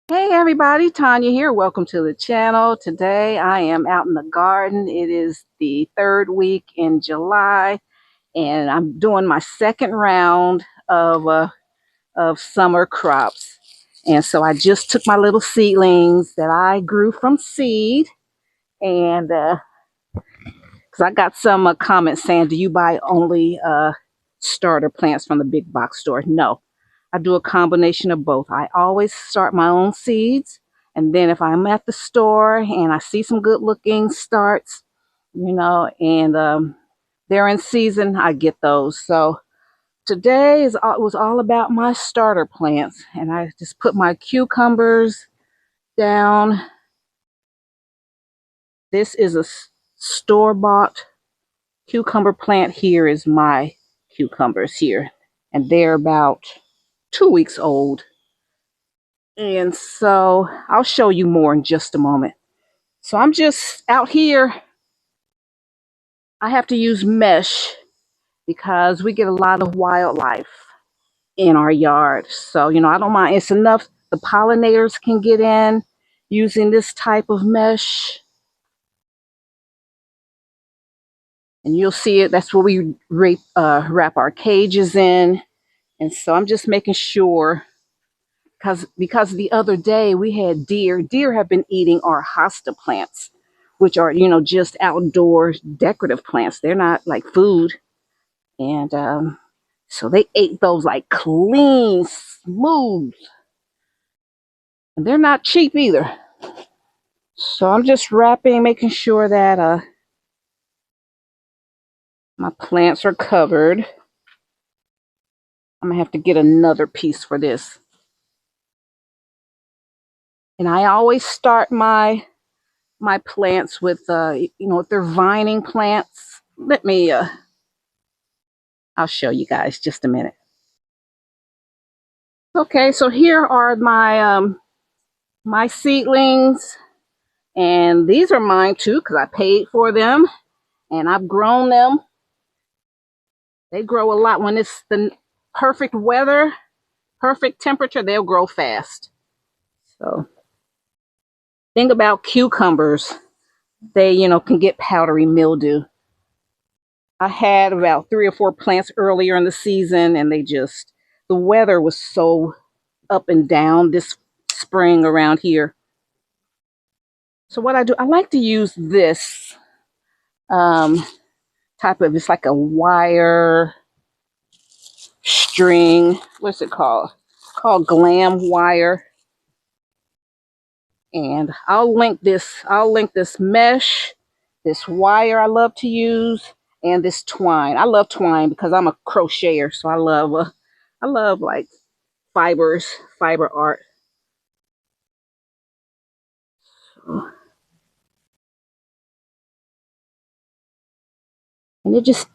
Hey everybody, Tanya here. Welcome to the channel. Today I am out in the garden. It is the third week in July and I'm doing my second round of summer crops. And so I just took my little seedlings that I grew from seed and because I got some comments saying, do you buy only starter plants from the big box store? No, I do a combination of both. I always start my own seeds. And then if I'm at the store and I see some good looking starts, and they're in season, I get those. So today was all about my starter plants. And I just put my cucumbers down. This is a store-bought cucumber plant. Here is my cucumbers here. And they're about 2 weeks old. And so I'll show you more in just a moment. So I'm just out here. I have to use mesh because we get a lot of wildlife in our yard. So, I don't mind. It's enough. The pollinators can get in using this type of mesh. And you'll see it. That's what we wrap our cages in. And so I'm just making sure because the other day we had deer. Deer have been eating our hosta plants, which are, just outdoor decorative plants. They're not like food. And so they ate those like clean, smooth. And they're not cheap either. So I'm just wrapping, making sure that my plants are covered. I'm gonna have to get another piece for this. And I always start my plants with if they're vining plants. Let me I'll show you guys just a minute. Okay, so here are my seedlings, and these are mine too because I paid for them and I've grown them. They grow a lot when it's the perfect weather, perfect temperature. They'll grow fast. So, thing about cucumbers, they can get powdery mildew. I had about 3 or 4 plants earlier in the season, and the weather was so up and down this spring around here. So what I do, I like to use this um, type of, it's like a wire string. What's it called? It's called glam wire. And I'll link this mesh, this wire I love to use, and this twine. I love twine because I'm a crocheter, so I love like fiber art. And it just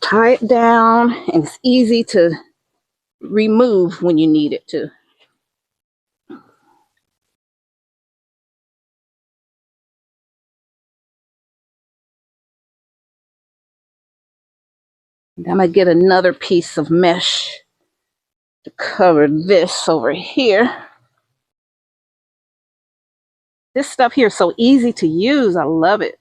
tie it down, and it's easy to remove when you need it to. And I'm gonna get another piece of mesh to cover this over here. This stuff here is so easy to use. I love it.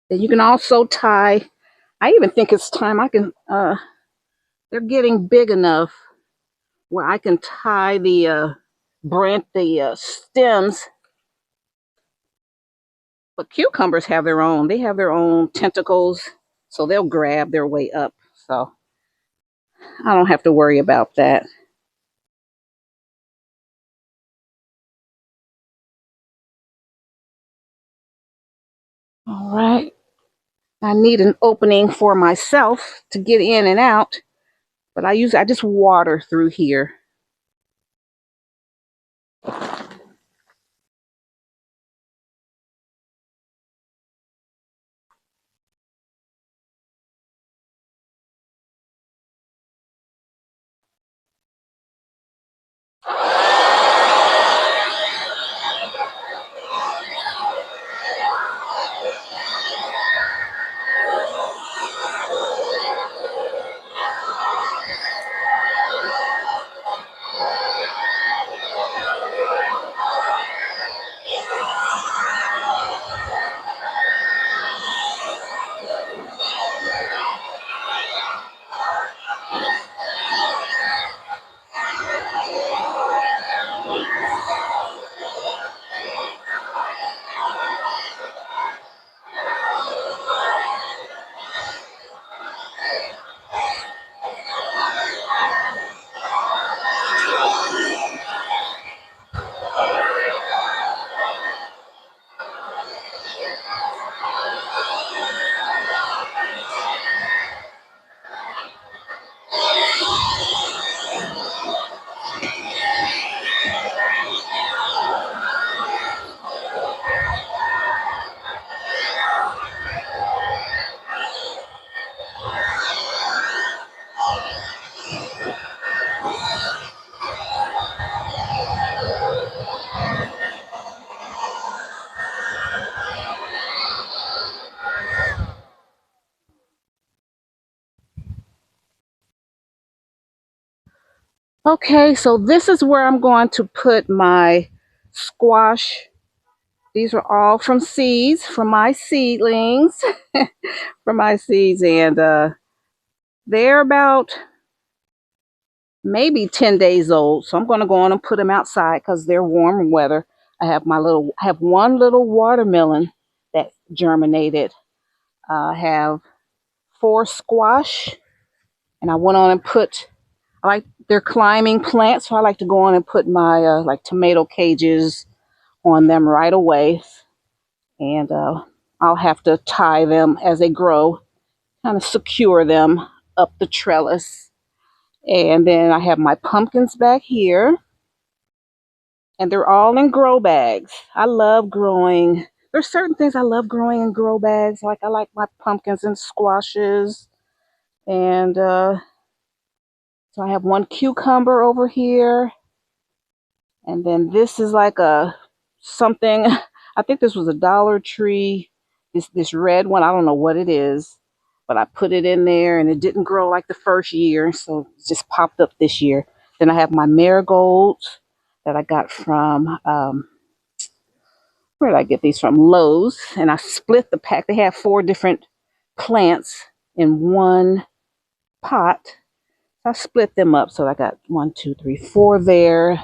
Then you can also tie. I even think it's time I can. They're getting big enough where I can tie branch, the stems. But cucumbers have their own. They have their own tentacles, so they'll grab their way up. So I don't have to worry about that. All right. I need an opening for myself to get in and out, but I just water through here. Okay, so this is where I'm going to put my squash. These are all from seeds, from my seedlings, from my seeds, and they're about maybe 10 days old. So I'm going to go on and put them outside because they're warm weather. I have one little watermelon that germinated. I have four squash, and I went on and put. I like they're climbing plants, so I like to go on and put my like tomato cages on them right away, and I'll have to tie them as they grow, kind of secure them up the trellis. And then I have my pumpkins back here, and they're all in grow bags. I love growing. There's certain things I love growing in grow bags. Like I like my pumpkins and squashes, and so I have one cucumber over here, and then this is like a something. I think this was a Dollar Tree. This red one. I don't know what it is, but I put it in there, and it didn't grow like the first year, so it just popped up this year. Then I have my marigolds that I got from where did I get these from? Lowe's, and I split the pack. They have four different plants in one pot. I split them up, so I got one, two, three, four there.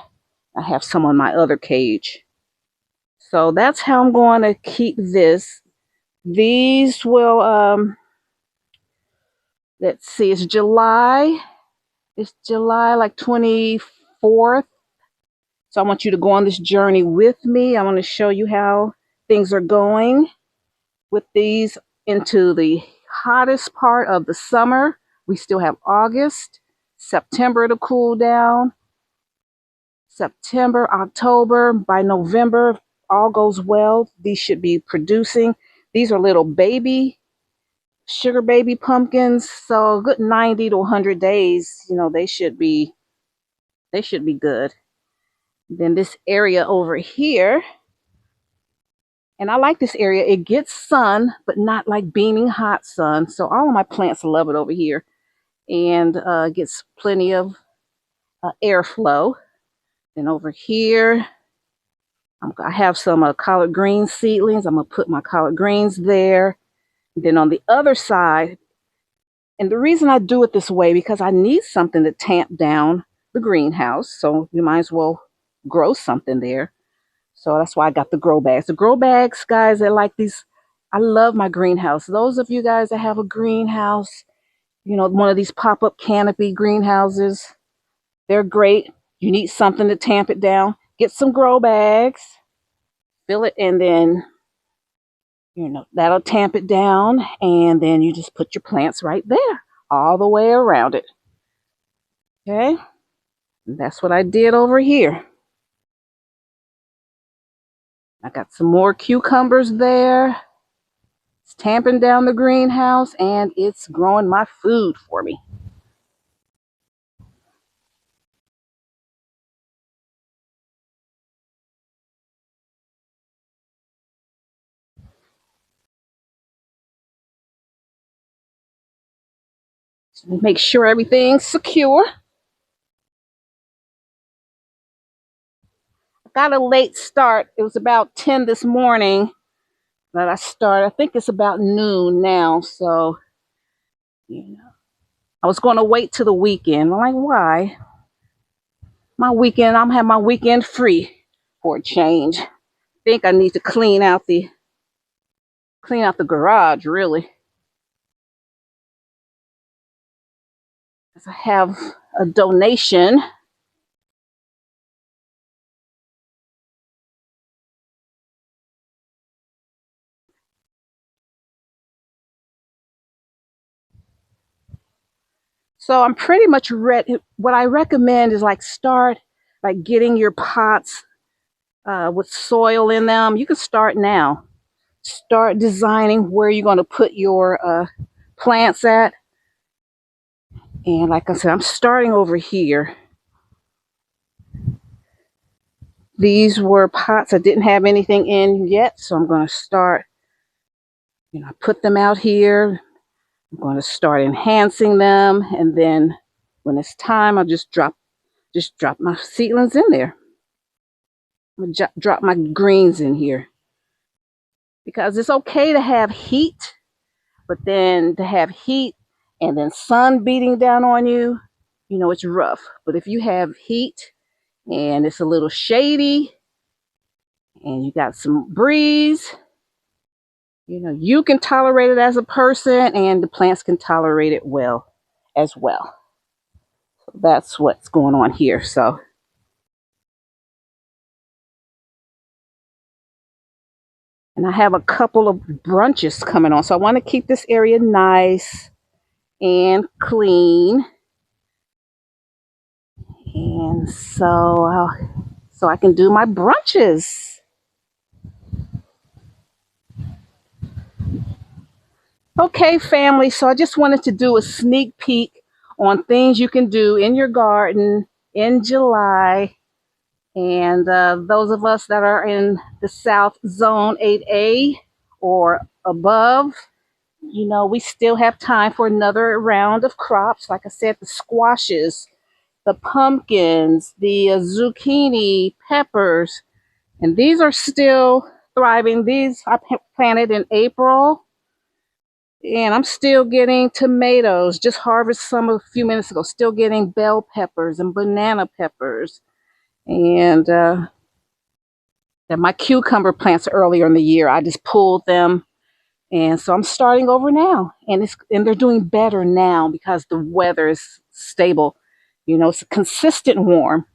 I have some on my other cage. So that's how I'm going to keep this. These will, let's see, it's July. It's July like 24th. So I want you to go on this journey with me. I want to show you how things are going with these into the hottest part of the summer. We still have August, September to cool down. September, October, by November, all goes well. These should be producing. These are little baby, sugar baby pumpkins. So a good 90 to 100 days, they should be good. Then this area over here, and I like this area. It gets sun, but not like beaming hot sun. So all of my plants love it over here, and gets plenty of airflow. Then over here, I have some collard green seedlings. I'm going to put my collard greens there. Then on the other side, and the reason I do it this way, because I need something to tamp down the greenhouse. So you might as well grow something there. So that's why I got the grow bags. The grow bags, guys, are like these. I love my greenhouse. Those of you guys that have a greenhouse, one of these pop-up canopy greenhouses, they're great. You need something to tamp it down. Get some grow bags, fill it, and then, that'll tamp it down. And then you just put your plants right there, all the way around it. Okay? And that's what I did over here. I got some more cucumbers there. It's tamping down the greenhouse, and it's growing my food for me. So make sure everything's secure. I got a late start. It was about 10 this morning that I started. I think it's about noon now. So, I was going to wait till the weekend. I'm like, why? I'm having my weekend free for a change. I think I need to clean out the garage, really. Because I have a donation. So I'm pretty much ready. What I recommend is start getting your pots with soil in them. You can start now. Start designing where you're going to put your plants at. And like I said, I'm starting over here. These were pots I didn't have anything in yet, so I'm going to start, I put them out here. I'm going to start enhancing them, and then when it's time, I'll just drop my seedlings in there. I'm going to drop my greens in here. Because it's okay to have heat, but then to have heat and then sun beating down on you, it's rough. But if you have heat and it's a little shady and you got some breeze, you can tolerate it as a person, and the plants can tolerate it well as well. So that's what's going on here. So and I have a couple of brunches coming on. So I want to keep this area nice and clean. And so I can do my brunches. Okay, family, so I just wanted to do a sneak peek on things you can do in your garden in July. And those of us that are in the South Zone 8A or above, we still have time for another round of crops. Like I said, the squashes, the pumpkins, the zucchini, peppers, and these are still thriving. These I planted in April, and I'm still getting tomatoes. Just harvested some a few minutes ago. Still getting bell peppers and banana peppers, and my cucumber plants earlier in the year, I just pulled them, and so I'm starting over now, and they're doing better now because the weather is stable. It's a consistent warm.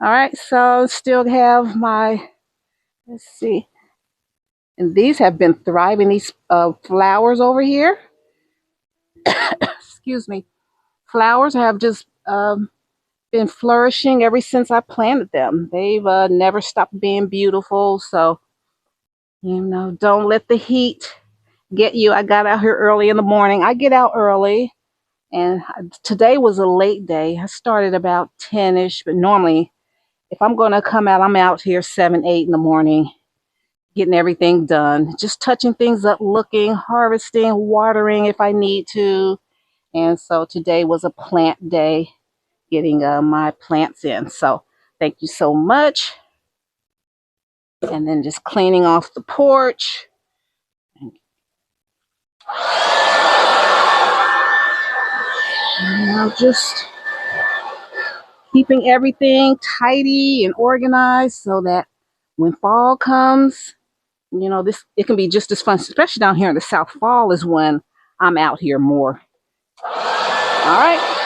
All right, so still have my, let's see, and these have been thriving. These flowers over here, excuse me, flowers have just been flourishing ever since I planted them. They've never stopped being beautiful. So, don't let the heat get you. I got out here early in the morning. I get out early, and today was a late day. I started about 10-ish, but normally if I'm going to come out, I'm out here 7, 8 in the morning, getting everything done, just touching things up, looking, harvesting, watering if I need to. And so today was a plant day, getting my plants in. So thank you so much. And then just cleaning off the porch. And I'll just keeping everything tidy and organized so that when fall comes, this it can be just as fun, especially down here in the South. Fall is when I'm out here more. All right.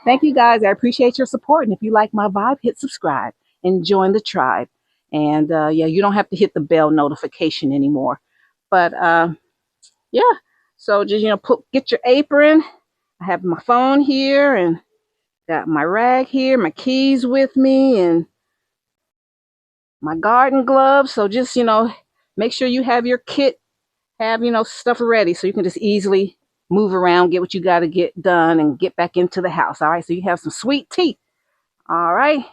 Thank you guys. I appreciate your support. And if you like my vibe, hit subscribe and join the tribe. And yeah, you don't have to hit the bell notification anymore. But yeah, so just get your apron. I have my phone here and got my rag here, my keys with me, and my garden gloves. So just make sure you have your kit, have stuff ready so you can just easily move around, get what you got to get done, and get back into the house. All right, so you have some sweet tea. All right,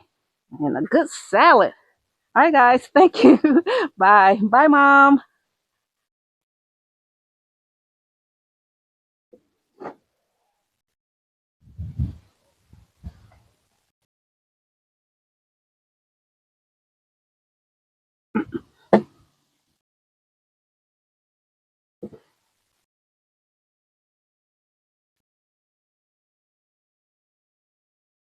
and a good salad. All right, guys. Thank you. Bye. Bye, Mom.